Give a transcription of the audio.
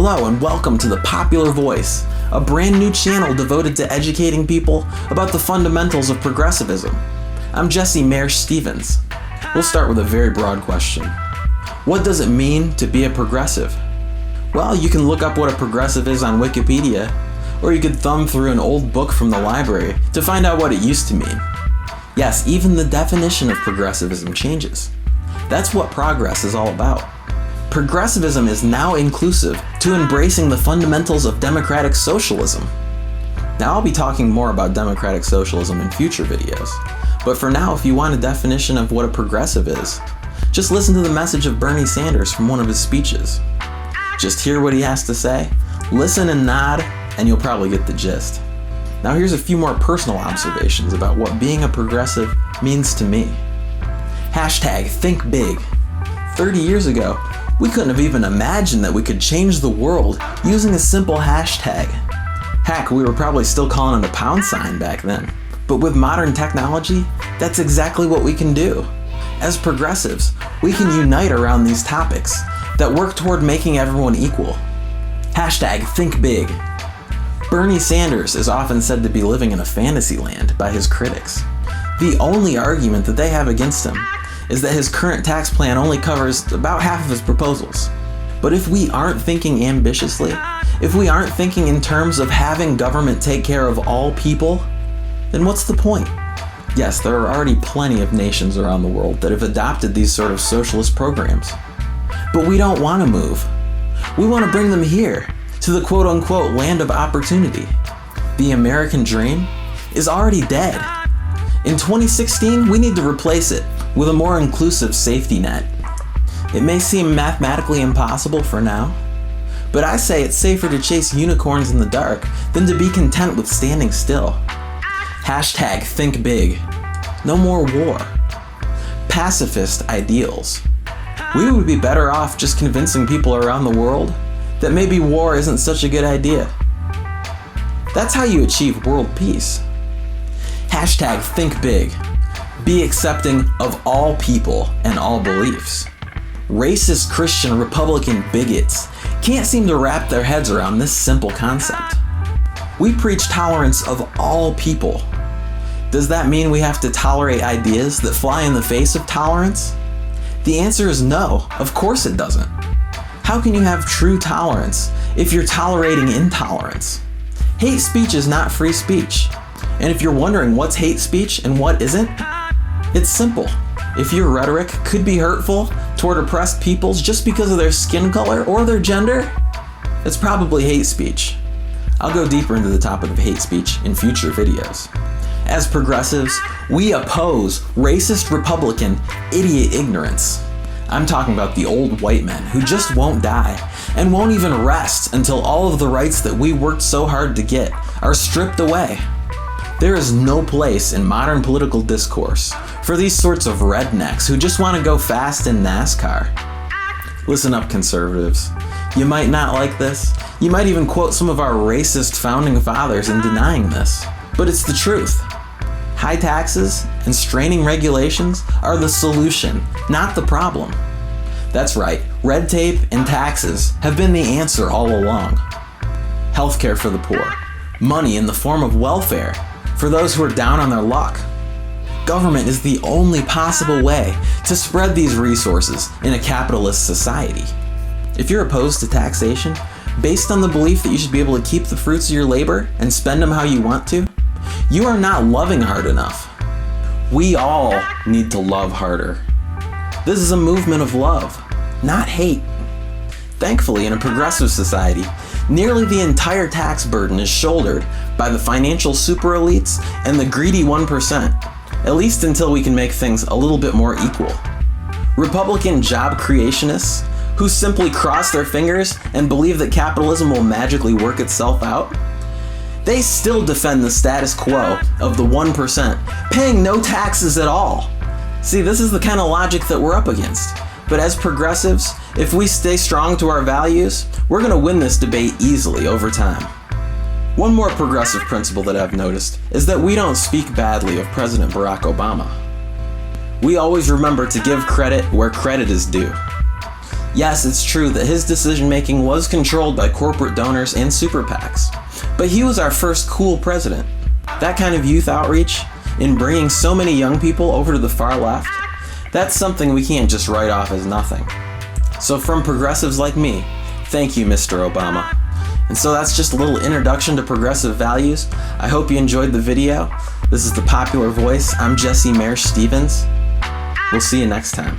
Hello and welcome to The Popular Voice, a brand new channel devoted to educating people about the fundamentals of progressivism. I'm Jesse Marsh-Stevens. We'll start with a very broad question. What does it mean to be a progressive? Well, you can look up what a progressive is on Wikipedia, or you could thumb through an old book from the library to find out what it used to mean. Yes, even the definition of progressivism changes. That's what progress is all about. Progressivism is now inclusive to embracing the fundamentals of democratic socialism. Now, I'll be talking more about democratic socialism in future videos, but for now, if you want a definition of what a progressive is, just listen to the message of Bernie Sanders from one of his speeches. Just hear what he has to say, listen and nod, and you'll probably get the gist. Now here's a few more personal observations about what being a progressive means to me. Hashtag think big. 30 years ago, we couldn't have even imagined that we could change the world using a simple hashtag. Heck, we were probably still calling it a pound sign back then. But with modern technology, that's exactly what we can do. As progressives, we can unite around these topics that work toward making everyone equal. Hashtag think big. Bernie Sanders is often said to be living in a fantasy land by his critics. The only argument that they have against him is that his current tax plan only covers about half of his proposals. But if we aren't thinking ambitiously, if we aren't thinking in terms of having government take care of all people, then what's the point? Yes, there are already plenty of nations around the world that have adopted these sort of socialist programs. But we don't want to move. We want to bring them here, to the quote-unquote land of opportunity. The American dream is already dead. In 2016, we need to replace it with a more inclusive safety net. It may seem mathematically impossible for now, but I say it's safer to chase unicorns in the dark than to be content with standing still. Hashtag think big. No more war. Pacifist ideals. We would be better off just convincing people around the world that maybe war isn't such a good idea. That's how you achieve world peace. Hashtag think big. Be accepting of all people and all beliefs. Racist Christian Republican bigots can't seem to wrap their heads around this simple concept. We preach tolerance of all people. Does that mean we have to tolerate ideas that fly in the face of tolerance? The answer is no, of course it doesn't. How can you have true tolerance if you're tolerating intolerance? Hate speech is not free speech. And if you're wondering what's hate speech and what isn't, it's simple. If your rhetoric could be hurtful toward oppressed peoples just because of their skin color or their gender, it's probably hate speech. I'll go deeper into the topic of hate speech in future videos. As progressives, we oppose racist Republican idiot ignorance. I'm talking about the old white men who just won't die and won't even rest until all of the rights that we worked so hard to get are stripped away. There is no place in modern political discourse for these sorts of rednecks who just want to go fast in NASCAR. Listen up, conservatives. You might not like this. You might even quote some of our racist founding fathers in denying this. But it's the truth. High taxes and straining regulations are the solution, not the problem. That's right, red tape and taxes have been the answer all along. Healthcare for the poor, money in the form of welfare for those who are down on their luck. Government is the only possible way to spread these resources in a capitalist society. If you're opposed to taxation, based on the belief that you should be able to keep the fruits of your labor and spend them how you want to, you are not loving hard enough. We all need to love harder. This is a movement of love, not hate. Thankfully, in a progressive society, nearly the entire tax burden is shouldered by the financial super elites and the greedy 1%, at least until we can make things a little bit more equal. Republican job creationists who simply cross their fingers and believe that capitalism will magically work itself out, they still defend the status quo of the 1% paying no taxes at all. See, this is the kind of logic that we're up against. But as progressives, if we stay strong to our values, we're going to win this debate easily over time. One more progressive principle that I've noticed is that we don't speak badly of President Barack Obama. We always remember to give credit where credit is due. Yes, it's true that his decision-making was controlled by corporate donors and super PACs, but he was our first cool president. That kind of youth outreach, in bringing so many young people over to the far left, that's something we can't just write off as nothing. So from progressives like me, thank you, Mr. Obama. And so that's just a little introduction to progressive values. I hope you enjoyed the video. This is The Popular Voice. I'm Jesse Mayer Stevens. We'll see you next time.